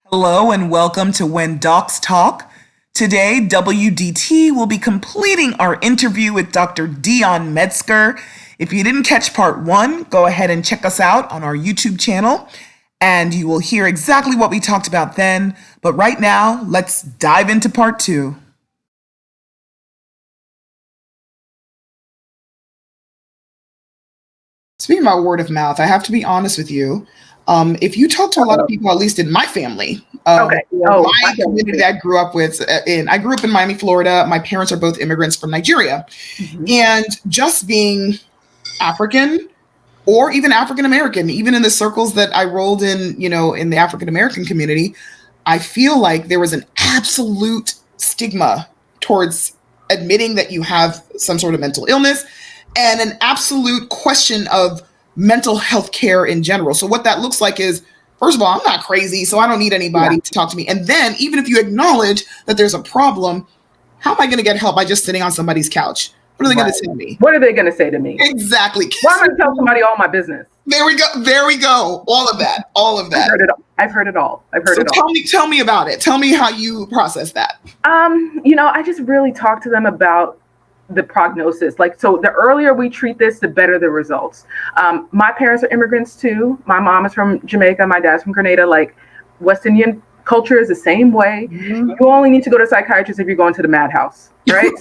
Hello and welcome to When Docs Talk. Today, WDT will be completing our interview with Dr. Dion Metzger. If you didn't catch part one, go ahead and check us out on our YouTube channel, and you will hear exactly what we talked about then. But right now, let's dive into part two. Speaking about word of mouth, I have to be honest with you. If you talk to a lot of people, at least in my family, my community that I grew up with, I grew up in Miami, Florida. My parents are both immigrants from Nigeria. And just being African or even African American, even in the circles that I rolled in, in the African American community, I feel like there was an absolute stigma towards admitting that you have some sort of mental illness and an absolute question of mental health care in general. So what that looks like is, first of all, I'm not crazy, so I don't need anybody to talk to me. And then even if you acknowledge that there's a problem, how am I going to get help by just sitting on somebody's couch? What are they going to say to me? What are they going to say to me? Exactly. Why am I going to tell somebody all my business? There we go. There we go. All of that. I've heard it all. Tell me about it. Tell me how you process that. I just really talk to them about the prognosis. So the earlier we treat this, the better the results. My parents are immigrants too. My mom is from Jamaica. My dad's from Grenada. West Indian culture is the same way. Mm-hmm. You only need to go to a psychiatrist if you're going to the madhouse, right?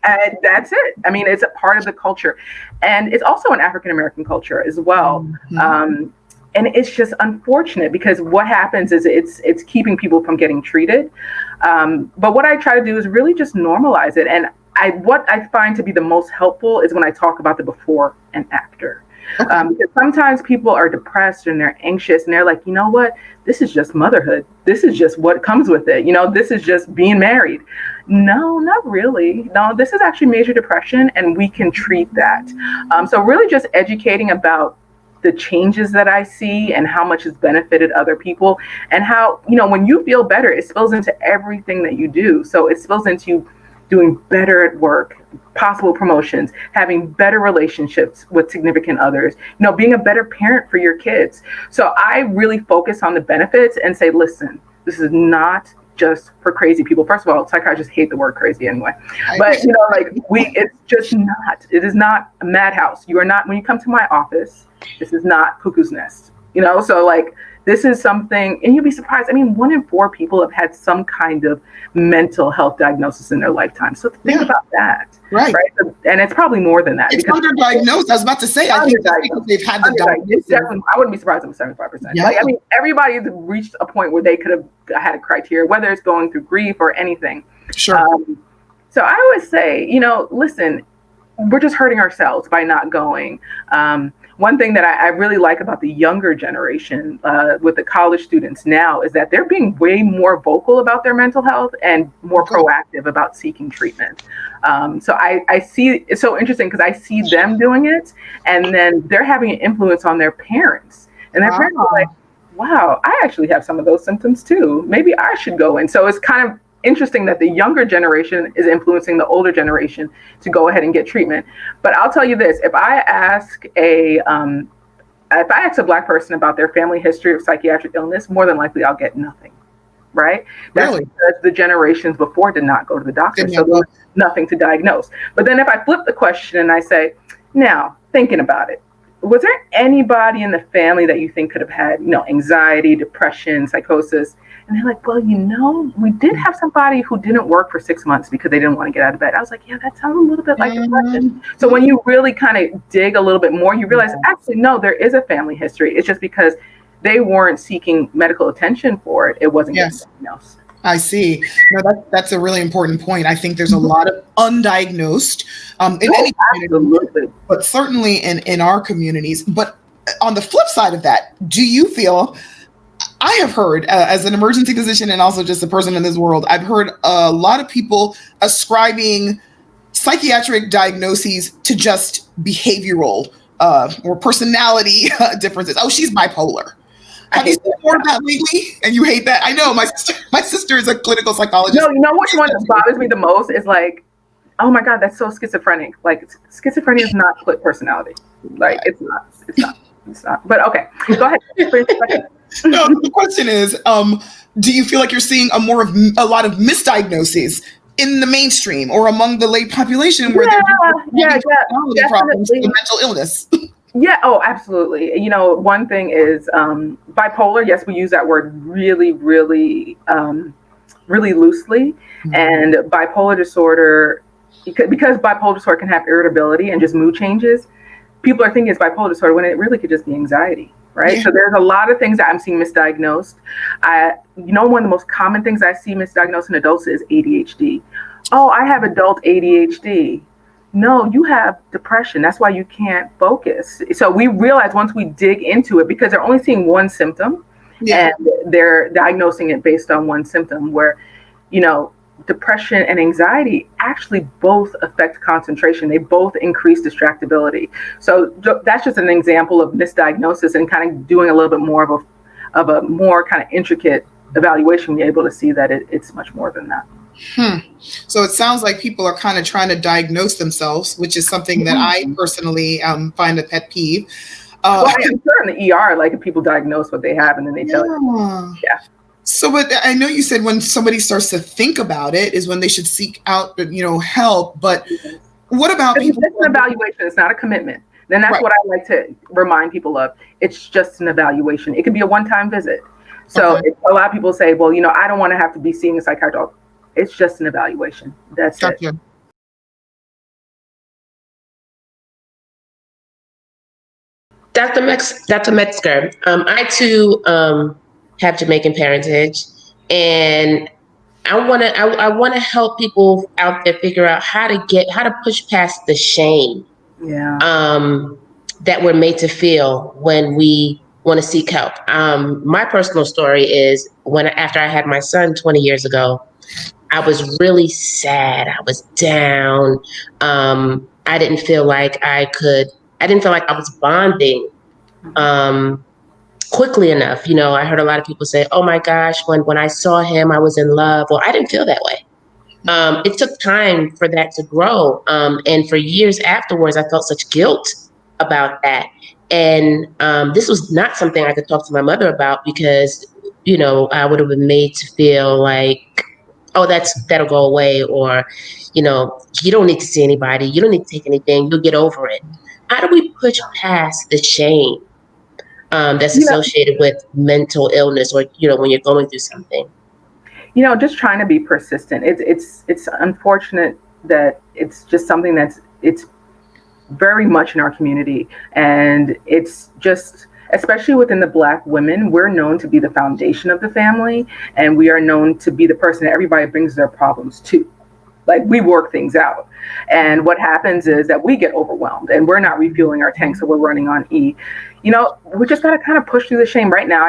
And that's it. I mean, it's a part of the culture. And it's also an African-American culture as well. Mm-hmm. And it's just unfortunate because what happens is it's keeping people from getting treated. But what I try to do is really just normalize it. And what I find to be the most helpful is when I talk about the before and after. Okay. Because sometimes people are depressed and they're anxious and they're like, you know what, this is just motherhood. This is just what comes with it. This is just being married. No, not really. No, this is actually major depression and we can treat that. So really just educating about the changes that I see and how much has benefited other people and how, when you feel better, it spills into everything that you do. So it spills into doing better at work, possible promotions, having better relationships with significant others, being a better parent for your kids. So I really focus on the benefits and say, listen, this is not just for crazy people. First of all, psychiatrists hate the word crazy anyway. But, it's just not. It is not a madhouse. You are not, when you come to my office, this is not cuckoo's nest, So this is something, and you'll be surprised. I mean, 1 in 4 people have had some kind of mental health diagnosis in their lifetime. So think about that. Right? And it's probably more than that. It's underdiagnosed. I was about to say, I think that's because they've had the diagnosis. I wouldn't be surprised if it was 75%. Yeah. Everybody's reached a point where they could have had a criteria, whether it's going through grief or anything. Sure. So I always say, listen, we're just hurting ourselves by not going. One thing that I really like about the younger generation with the college students now is that they're being way more vocal about their mental health and more proactive about seeking treatment. So I see it's so interesting because I see them doing it and then they're having an influence on their parents. And their parents are like, wow, I actually have some of those symptoms too. Maybe I should go in. So it's kind of interesting that the younger generation is influencing the older generation to go ahead and get treatment. But I'll tell you this, if I ask a Black person about their family history of psychiatric illness, more than likely I'll get nothing, right? That's really? Because the generations before did not go to the doctor, so there was nothing to diagnose. But then if I flip the question and I say, now, thinking about it, was there anybody in the family that you think could have had, anxiety, depression, psychosis? And they're like, well, we did have somebody who didn't work for 6 months because they didn't want to get out of bed. I was like, yeah, that sounds a little bit like depression. So when you really kind of dig a little bit more, you realize, actually, no, there is a family history. It's just because they weren't seeking medical attention for it. It wasn't something else. I see. No, that's a really important point. I think there's a lot of undiagnosed in any community, but certainly in our communities. But on the flip side of that, do you feel, I have heard as an emergency physician and also just a person in this world, I've heard a lot of people ascribing psychiatric diagnoses to just behavioral or personality differences. Oh, she's bipolar. Have you seen more of that lately? And you hate that? I know my sister is a clinical psychologist. No, you know which one that bothers me the most is oh my God, that's so schizophrenic. Schizophrenia is not split personality. It's not. But okay, go ahead. No, the question is, do you feel like you're seeing a lot of misdiagnoses in the mainstream or among the lay population where they're problems with mental illness? Yeah. Oh, absolutely. One thing is bipolar. Yes, we use that word really, really, really loosely. Mm-hmm. And bipolar disorder, because bipolar disorder can have irritability and just mood changes, people are thinking it's bipolar disorder when it really could just be anxiety. Right. Yeah. So there's a lot of things that I'm seeing misdiagnosed. One of the most common things I see misdiagnosed in adults is ADHD. Oh, I have adult ADHD. No, you have depression. That's why you can't focus. So we realize once we dig into it, because they're only seeing one symptom, and they're diagnosing it based on one symptom, where, depression and anxiety actually both affect concentration. They both increase distractibility. So that's just an example of misdiagnosis, and kind of doing a little bit more of a more kind of intricate evaluation. You're able to see that it's much more than that. So it sounds like people are kind of trying to diagnose themselves, which is something that I personally find a pet peeve. Well, I'm sure in the ER, like, if people diagnose what they have and then they tell you. Yeah. So, but I know you said when somebody starts to think about it is when they should seek out, help. But what about people? It's an evaluation. It's not a commitment. Then that's what I like to remind people of. It's just an evaluation. It could be a one-time visit. So a lot of people say, well, I don't want to have to be seeing a psychiatrist. It's just an evaluation. That's it. Dr. Metzger, I too have Jamaican parentage, and I want to help people out there figure out how to push past the shame that we're made to feel when we want to seek help. My personal story is after I had my son 20 years ago, I was really sad. I was down. I didn't feel like I was bonding quickly enough. I heard a lot of people say, oh my gosh, when I saw him, I was in love. Well, I didn't feel that way. It took time for that to grow. And for years afterwards, I felt such guilt about that. And this was not something I could talk to my mother about, because, I would have been made to feel like, oh, that'll go away. Or, you don't need to see anybody. You don't need to take anything. You'll get over it. How do we push past the shame that's associated with mental illness, or, when you're going through something? Just trying to be persistent. It's unfortunate that it's just something it's very much in our community. And it's just, especially within the Black women, we're known to be the foundation of the family. And we are known to be the person that everybody brings their problems to. Like, we work things out. And what happens is that we get overwhelmed and we're not refueling our tank. So we're running on E. We just got to kind of push through the shame right now.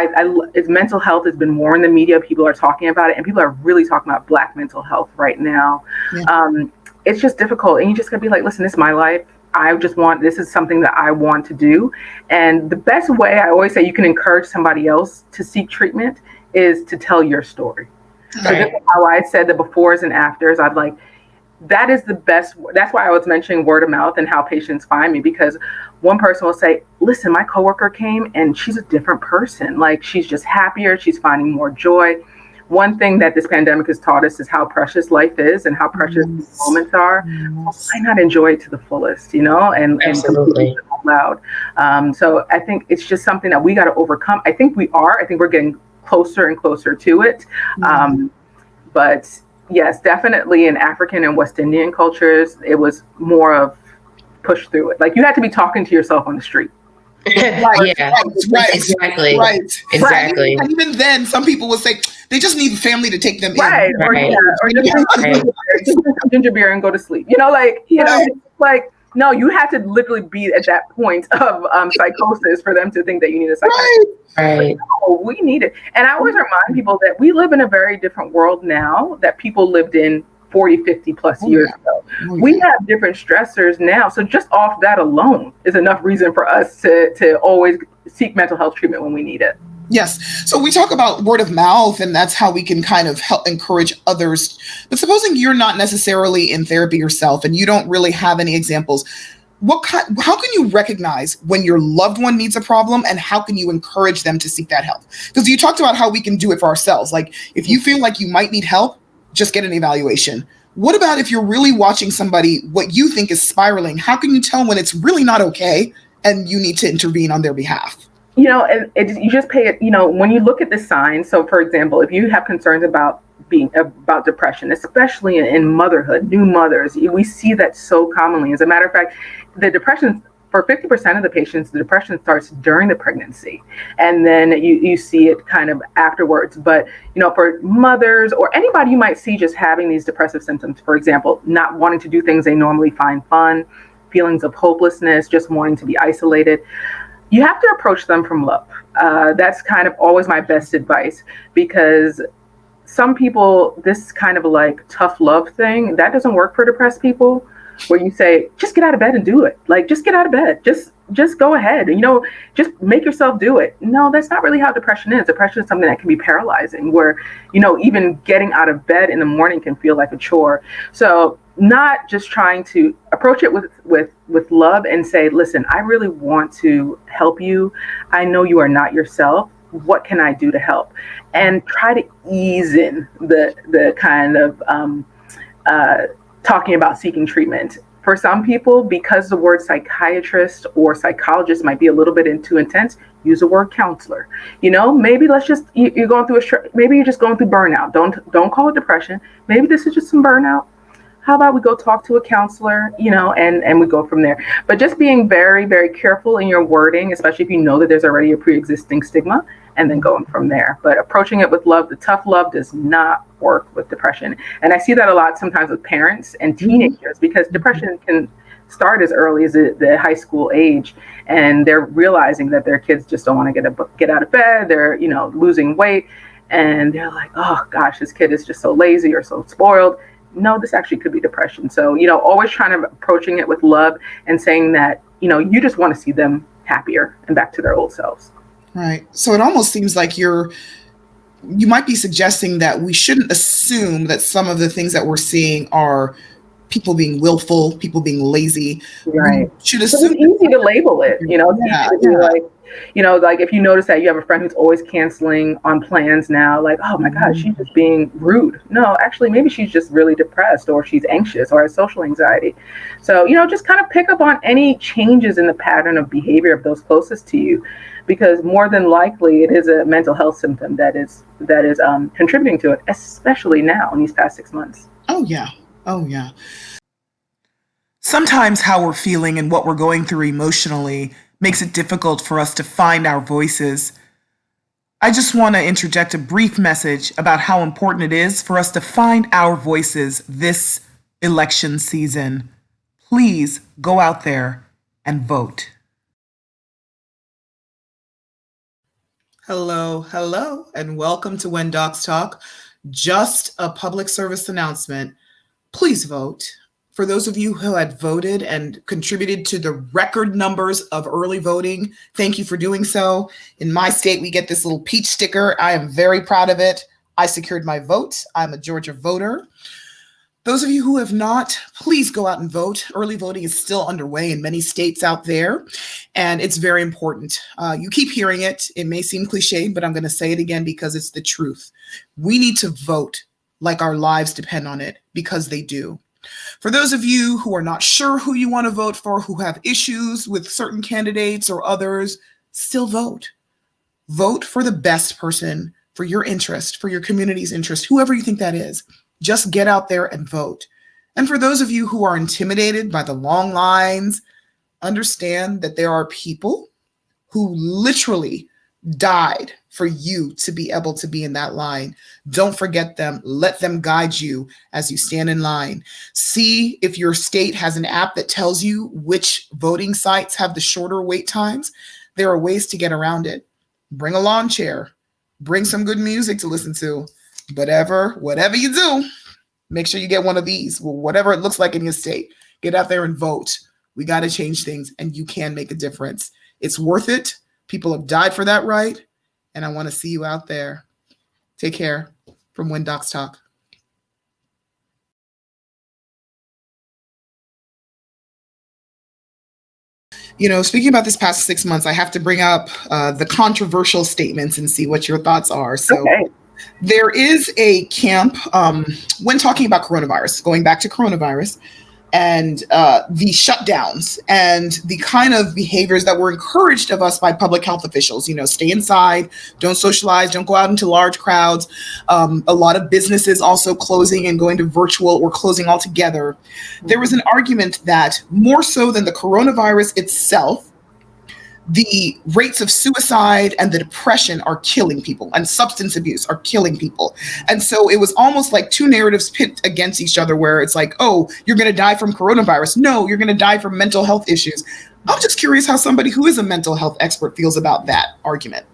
It's mental health has been more in the media. People are talking about it, and people are really talking about Black mental health right now. Yeah. It's just difficult. And you just got to be like, listen, this is my life. This is something that I want to do. And the best way, I always say, you can encourage somebody else to seek treatment is to tell your story. Right. So just how I said the befores and afters, I'd like, that is the best. That's why I was mentioning word of mouth and how patients find me, because one person will say, listen, my coworker came and she's a different person. Like, she's just happier. She's finding more joy. One thing that this pandemic has taught us is how precious life is and how precious these moments are. Why not enjoy it to the fullest, and absolutely loud. So I think it's just something that we got to overcome. I think we're getting closer and closer to it. But yes, definitely in African and West Indian cultures, it was more of push through it. Like, you had to be talking to yourself on the street. Right. Exactly. And even then, some people would say they just need family to take them in. Or just drink some ginger beer and go to sleep. It's like, no, you had to literally be at that point of psychosis for them to think that you need a psychiatrist. Right. No, we need it. And I always remind people that we live in a very different world now that people lived in 40, 50 plus years ago. We have different stressors now. So just off that alone is enough reason for us to always seek mental health treatment when we need it. Yes. So we talk about word of mouth, and that's how we can kind of help encourage others. But supposing you're not necessarily in therapy yourself and you don't really have any examples, how can you recognize when your loved one needs a problem, and how can you encourage them to seek that help? Because you talked about how we can do it for ourselves. Like, if you feel like you might need help, just get an evaluation. What about if you're really watching somebody, what you think is spiraling? How can you tell when it's really not okay and you need to intervene on their behalf? And you just pay it, when you look at the signs. So for example, if you have concerns about depression, especially in motherhood, new mothers, we see that so commonly. As a matter of fact, the depression, for 50% of the patients, the depression starts during the pregnancy, and then you see it kind of afterwards. But for mothers or anybody you might see just having these depressive symptoms, for example, not wanting to do things they normally find fun, feelings of hopelessness, just wanting to be isolated, you have to approach them from love. That's kind of always my best advice, because some people, this kind of like tough love thing, that doesn't work for depressed people, where you say, just get out of bed and do it. Like, just get out of bed. Just go ahead. Just make yourself do it. No, that's not really how depression is. Depression is something that can be paralyzing, where, even getting out of bed in the morning can feel like a chore. So not just trying to approach it with love and say, listen, I really want to help you. I know you are not yourself. What can I do to help? And try to ease in the kind of talking about seeking treatment. For some people, because the word psychiatrist or psychologist might be a little bit too intense, use the word counselor. Maybe you're going through maybe you're just going through burnout. Don't call it depression. Maybe this is just some burnout. How about we go talk to a counselor, and we go from there. But just being very, very careful in your wording, especially if you know that there's already a pre-existing stigma, and then going from there. But approaching it with love, the tough love does not work with depression. And I see that a lot sometimes with parents and teenagers, because depression can start as early as the high school age, and they're realizing that their kids just don't want to get out of bed. They're, losing weight, and they're like, oh gosh, this kid is just so lazy or so spoiled. No, this actually could be depression. So, always trying to approaching it with love and saying that, you just want to see them happier and back to their old selves. Right. So it almost seems like you might be suggesting that we shouldn't assume that some of the things that we're seeing are people being willful, people being lazy. Right. We should assume it's easy to label it, it's easy to be like, like if you notice that you have a friend who's always canceling on plans now, like, oh my God, she's just being rude. No, actually, maybe she's just really depressed, or she's anxious, or has social anxiety. So, just kind of pick up on any changes in the pattern of behavior of those closest to you, because more than likely it is a mental health symptom that is contributing to it, especially now in these past 6 months. Oh, yeah. Oh, yeah. Sometimes how we're feeling and what we're going through emotionally makes it difficult for us to find our voices. I just want to interject a brief message about how important it is for us to find our voices this election season. Please go out there and vote. Hello, and welcome to When Docs Talk. Just a public service announcement. Please vote. For those of you who had voted and contributed to the record numbers of early voting, thank you for doing so. In my state, we get this little peach sticker. I am very proud of it. I secured my vote. I'm a Georgia voter. Those of you who have not, please go out and vote. Early voting is still underway in many states out there, and it's very important. You keep hearing it. It may seem cliche, but I'm going to say it again because it's the truth. We need to vote like our lives depend on it, because they do. For those of you who are not sure who you want to vote for, who have issues with certain candidates or others, still vote. Vote for the best person for your interest, for your community's interest, whoever you think that is. Just get out there and vote. And for those of you who are intimidated by the long lines, understand that there are people who literally died for you to be able to be in that line. Don't forget them. Let them guide you as you stand in line. See if your state has an app that tells you which voting sites have the shorter wait times. There are ways to get around it. Bring a lawn chair. Bring some good music to listen to. Whatever you do, make sure you get one of these. Whatever it looks like in your state. Get out there and vote. We got to change things, and you can make a difference. It's worth it. People have died for that right, and I want to see you out there. Take care from When Docs Talk. Speaking about this past 6 months, I have to bring up the controversial statements and see what your thoughts are. So Okay. there is a camp when talking about coronavirus, going back to coronavirus, and the shutdowns and the kind of behaviors that were encouraged of us by public health officials. Stay inside, don't socialize, don't go out into large crowds. A lot of businesses also closing and going to virtual or closing altogether. There was an argument that more so than the coronavirus itself, the rates of suicide and the depression are killing people, and substance abuse are killing people. And so it was almost like two narratives pit against each other, where it's like, oh, you're going to die from coronavirus. No, you're going to die from mental health issues. I'm just curious how somebody who is a mental health expert feels about that argument.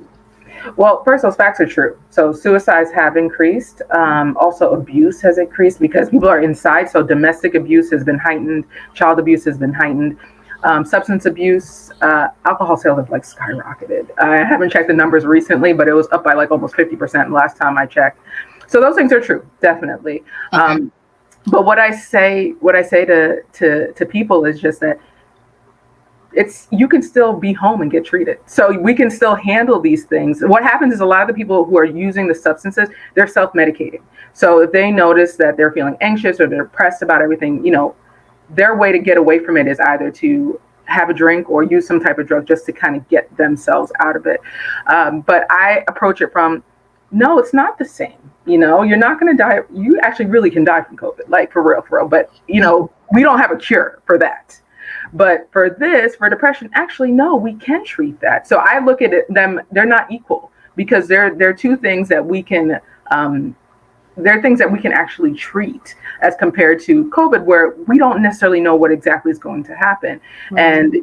Well, first, those facts are true. So suicides have increased. Also, abuse has increased because people are inside. So domestic abuse has been heightened. Child abuse has been heightened. Substance abuse, alcohol sales have skyrocketed. I haven't checked the numbers recently, but it was up by almost 50% last time I checked. So those things are true, definitely. Okay. But what I say to people is just that you can still be home and get treated. So we can still handle these things. What happens is a lot of the people who are using the substances, they're self-medicating. So if they notice that they're feeling anxious or they're depressed about everything, their way to get away from it is either to have a drink or use some type of drug just to kind of get themselves out of it. But I approach it from, no, it's not the same. You're not going to die. You actually really can die from COVID, for real. But, we don't have a cure for that. But for depression, actually, no, we can treat that. So I look at them, they're not equal because they're two things that we can there are things that we can actually treat as compared to COVID, where we don't necessarily know what exactly is going to happen. Mm-hmm. And,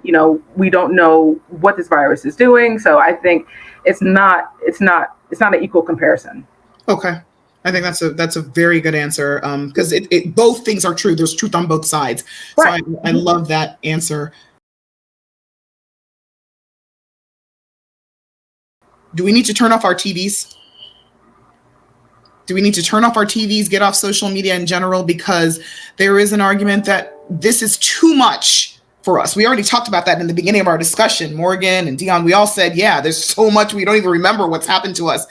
we don't know what this virus is doing. So I think it's not an equal comparison. Okay. I think that's a very good answer. Because it both things are true. There's truth on both sides. Right. So I love that answer. Do we need to turn off our TVs? Do we need to turn off our TVs, get off social media in general? Because there is an argument that this is too much for us. We already talked about that in the beginning of our discussion. Morgan and Dion, we all said, yeah, there's so much we don't even remember what's happened to us.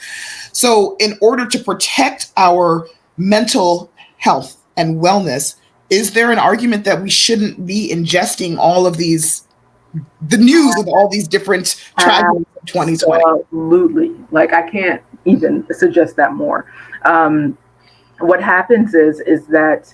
So in order to protect our mental health and wellness, is there an argument that we shouldn't be ingesting all of the news of all these different tragedies of 2020? Absolutely. I can't even suggest that more. What happens is that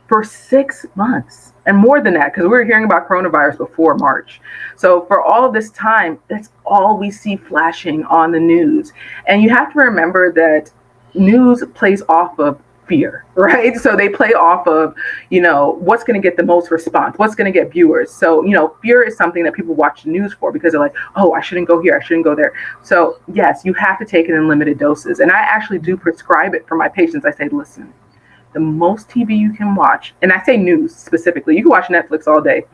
for 6 months and more than that, because we were hearing about coronavirus before March. So for all of this time, that's all we see flashing on the news. And you have to remember that news plays off of fear, right? So they play off of, what's going to get the most response, what's going to get viewers. So, fear is something that people watch the news for because they're like, oh, I shouldn't go here, I shouldn't go there. So yes, you have to take it in limited doses. And I actually do prescribe it for my patients. I say, listen, the most TV you can watch, and I say news specifically, you can watch Netflix all day,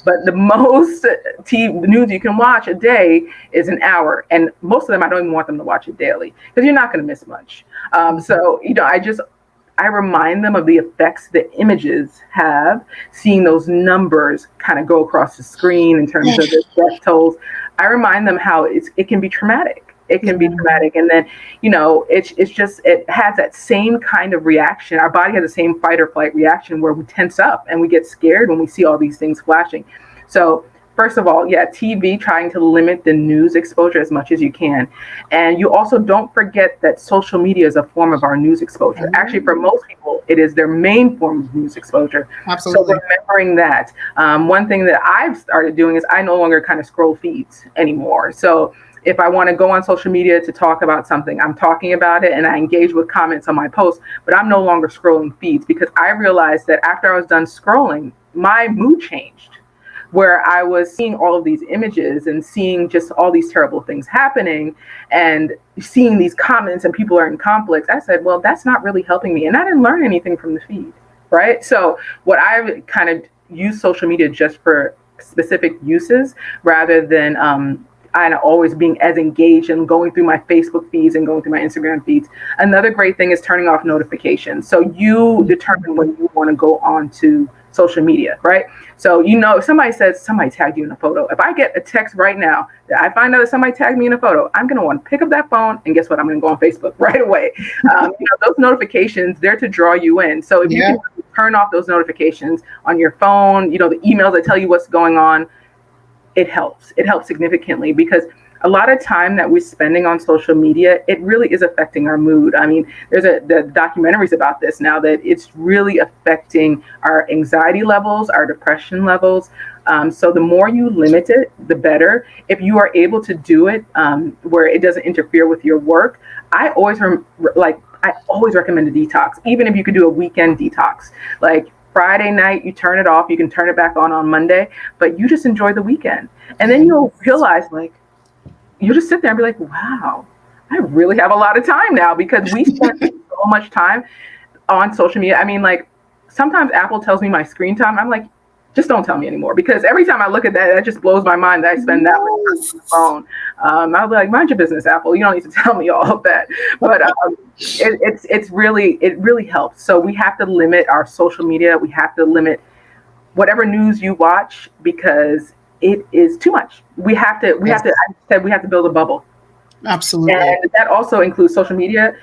but the most news you can watch a day is an hour. And most of them, I don't even want them to watch it daily because you're not going to miss much. So, I remind them of the effects the images have, seeing those numbers kind of go across the screen in terms of the death tolls. I remind them how it can be traumatic. It can be traumatic. And then, it has that same kind of reaction. Our body has the same fight or flight reaction where we tense up and we get scared when we see all these things flashing. So first of all, TV, trying to limit the news exposure as much as you can. And you also don't forget that social media is a form of our news exposure. Mm-hmm. Actually, for most people, it is their main form of news exposure. Absolutely. So remembering that. One thing that I've started doing is I no longer kind of scroll feeds anymore. So if I want to go on social media to talk about something, I'm talking about it and I engage with comments on my posts, but I'm no longer scrolling feeds because I realized that after I was done scrolling, my mood changed. Where I was seeing all of these images and seeing just all these terrible things happening and seeing these comments and people are in conflicts, I said, well, that's not really helping me. And I didn't learn anything from the feed, right? So what I kind of use social media just for specific uses rather than I'm always being as engaged and going through my Facebook feeds and going through my Instagram feeds. Another great thing is turning off notifications. So you determine when you want to go on to social media, right? So, if somebody says somebody tagged you in a photo, if I get a text right now that I find out that somebody tagged me in a photo, I'm going to want to pick up that phone and guess what? I'm going to go on Facebook right away. Those notifications, they're to draw you in. So if you can turn off those notifications on your phone, the emails that tell you what's going on, it helps. It helps significantly because a lot of time that we're spending on social media, it really is affecting our mood. I mean, there's the documentaries about this now that it's really affecting our anxiety levels, our depression levels. So the more you limit it, the better. If you are able to do it where it doesn't interfere with your work, I always recommend a detox, even if you could do a weekend detox. Like Friday night, you turn it off. You can turn it back on Monday, but you just enjoy the weekend. And then you'll realize, you'll just sit there and be like, wow, I really have a lot of time now because we spend so much time on social media. I mean, sometimes Apple tells me my screen time. I'm like, just don't tell me anymore because every time I look at that, that just blows my mind that I spend that much time on the phone. I'll be like, mind your business, Apple. You don't need to tell me all of that. But it really helps. So we have to limit our social media. We have to limit whatever news you watch because it is too much. We have to build a bubble. Absolutely. And that also includes social media,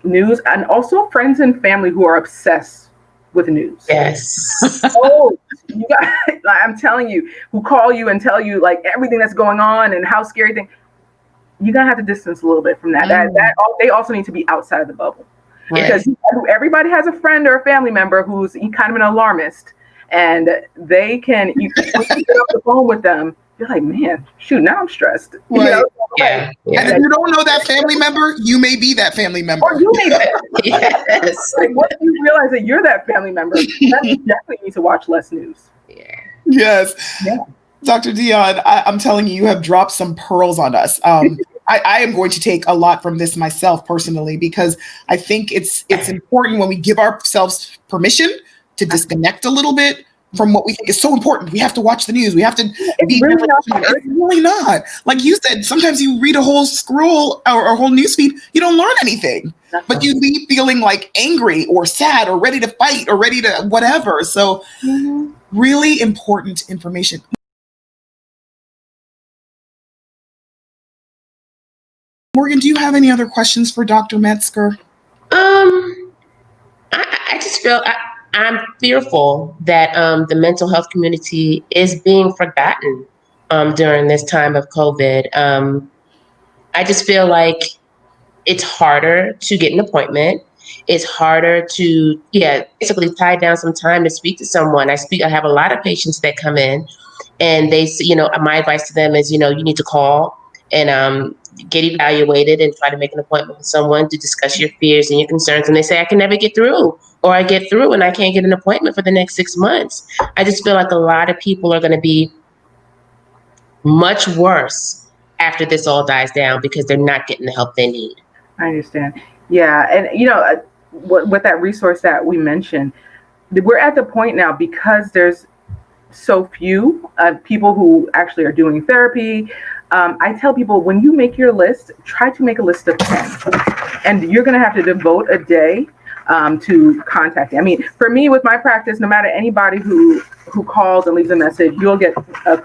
news, and also friends and family who are obsessed with news. Yes. You guys, I'm telling you, who call you and tell you everything that's going on and how scary thing. You're gonna have to distance a little bit from that. They also need to be outside of the bubble because everybody has a friend or a family member who's kind of an alarmist. And you get off the phone with them, you're like, man, shoot, now I'm stressed. Right. And if you don't know that family member, you may be that family member. Or you may be. Yes. Once you realize that you're that family member, you definitely need to watch less news. Yeah. Yes. Yeah. Dr. Dion, I'm telling you, you have dropped some pearls on us. I am going to take a lot from this myself personally, because I think it's important when we give ourselves permission to disconnect a little bit from what we think is so important. We have to watch the news. We have to be really not. It's really not. Like you said, sometimes you read a whole scroll or a whole newsfeed, you don't learn anything. But you leave feeling angry or sad or ready to fight or ready to whatever. So really important information. Morgan, do you have any other questions for Dr. Metzger? I just feel I'm fearful that the mental health community is being forgotten during this time of COVID. I just feel like it's harder to get an appointment. It's harder to, basically tie down some time to speak to someone. I have a lot of patients that come in and they, my advice to them is, you need to call and get evaluated and try to make an appointment with someone to discuss your fears and your concerns. And they say, I can never get through, or I get through and I can't get an appointment for the next 6 months. I just feel like a lot of people are going to be much worse after this all dies down because they're not getting the help they need. I understand. Yeah. And, with that resource that we mentioned, we're at the point now because there's so few people who actually are doing therapy. I tell people, when you make your list, try to make a list of 10. And you're going to have to devote a day to contacting. I mean, for me, with my practice, no matter anybody who calls and leaves a message, you'll get a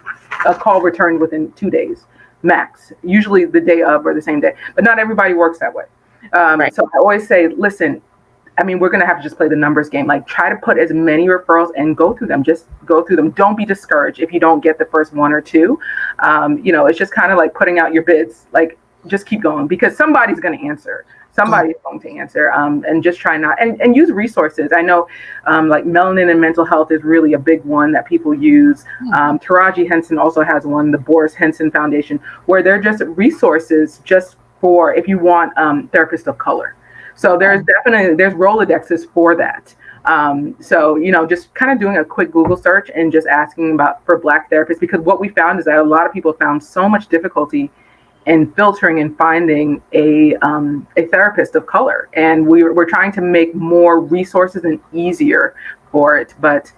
call returned within 2 days, max, usually the day of or the same day. But not everybody works that way. Right. So I always say, listen, I mean, we're going to have to just play the numbers game. Try to put as many referrals and go through them. Just go through them. Don't be discouraged if you don't get the first 1 or 2. It's just kind of like putting out your bids. Just keep going because somebody's going to answer. Somebody's going to answer. And just try not and use resources. I know melanin and mental health is really a big one that people use. Taraji Henson also has one, the Boris Henson Foundation, where they're just resources just for if you want therapists of color. So there's Rolodexes for that. Just kind of doing a quick Google search and just asking for Black therapists, because what we found is that a lot of people found so much difficulty in filtering and finding a therapist of color. And we're trying to make more resources and easier for it, but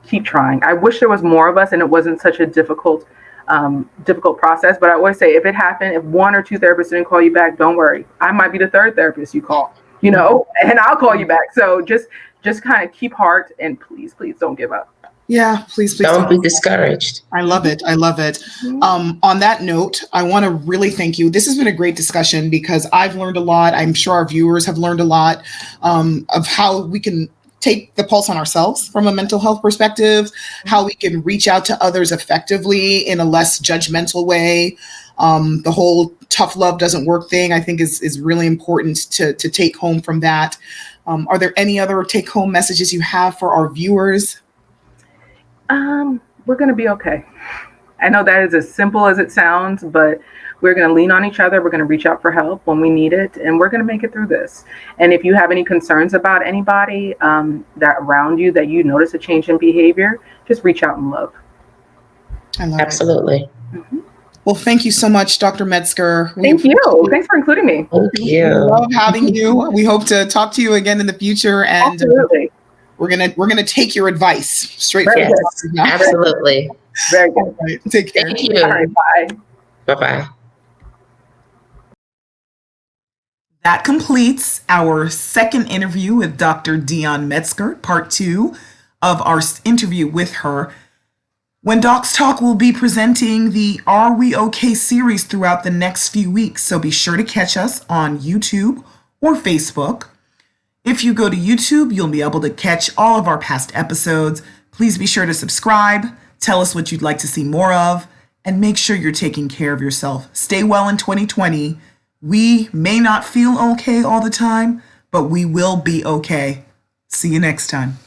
keep trying. I wish there was more of us and it wasn't such a difficult process. But I always say, if it happened, if 1 or 2 therapists didn't call you back, don't worry. I might be the 3rd therapist you call, and I'll call you back. So just just kind of keep heart, and please don't give up. Yeah, please don't be discouraged. I love it. On that note, I want to really thank you. This has been a great discussion because I've learned a lot. I'm sure our viewers have learned a lot of how we can take the pulse on ourselves from a mental health perspective, how we can reach out to others effectively in a less judgmental way. The whole tough love doesn't work thing, I think is really important to take home from that. Are there any other take home messages you have for our viewers? We're going to be okay. I know that is as simple as it sounds, but we're going to lean on each other. We're going to reach out for help when we need it, and we're going to make it through this. And if you have any concerns about anybody that around you, that you notice a change in behavior, just reach out in love. I love Absolutely. it. Well, thank you so much, Dr. Metzger. Thank you. Thanks for including me. Thank you. We love having you. We hope to talk to you again in the future. And absolutely. We're gonna take your advice straight from us. Absolutely. Very good. Right, take care. Thank you. All right, bye. Bye-bye. That completes our second interview with Dr. Dion Metzger, part 2 of our interview with her. When Docs Talk will be presenting the Are We OK series throughout the next few weeks, so be sure to catch us on YouTube or Facebook. If you go to YouTube, you'll be able to catch all of our past episodes. Please be sure to subscribe, tell us what you'd like to see more of, and make sure you're taking care of yourself. Stay well in 2020. We may not feel okay all the time, but we will be okay. See you next time.